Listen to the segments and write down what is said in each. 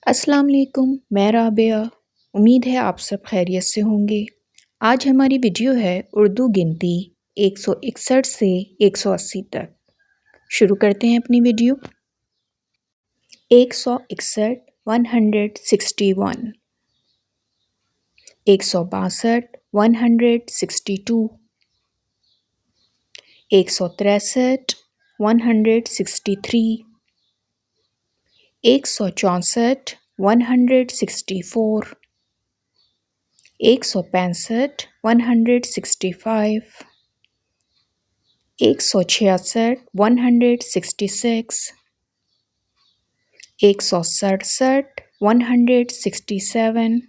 अस्सलाम वालेकुम, मैं राबिया। उम्मीद है आप सब खैरियत से होंगे। आज हमारी वीडियो है उर्दू गिनती 161 से 180 तक। शुरू करते हैं अपनी वीडियो। 161 161, 162 162, 163 163, 164 164, 165 165, 166 166, 167 167,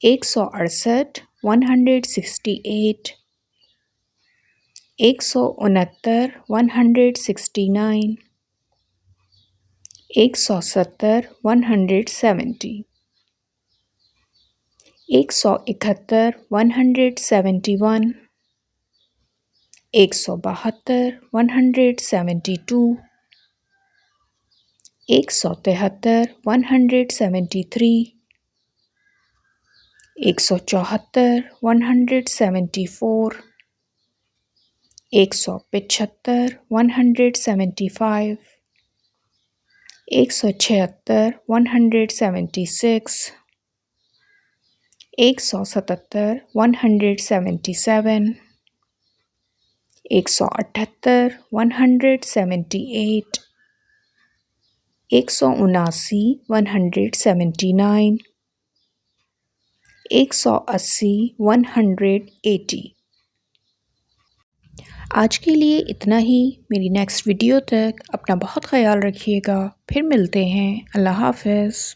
168 168, 169 169, 170 170, 171 171, 172 172, 173 173, 174 174, 175 175, 176 176, 177 177, 178 178, 179 179, 180 180। आज के लिए इतना ही। मेरी नेक्स्ट वीडियो तक अपना बहुत ख़याल रखिएगा। फिर मिलते हैं। अल्लाह हाफ़िज़।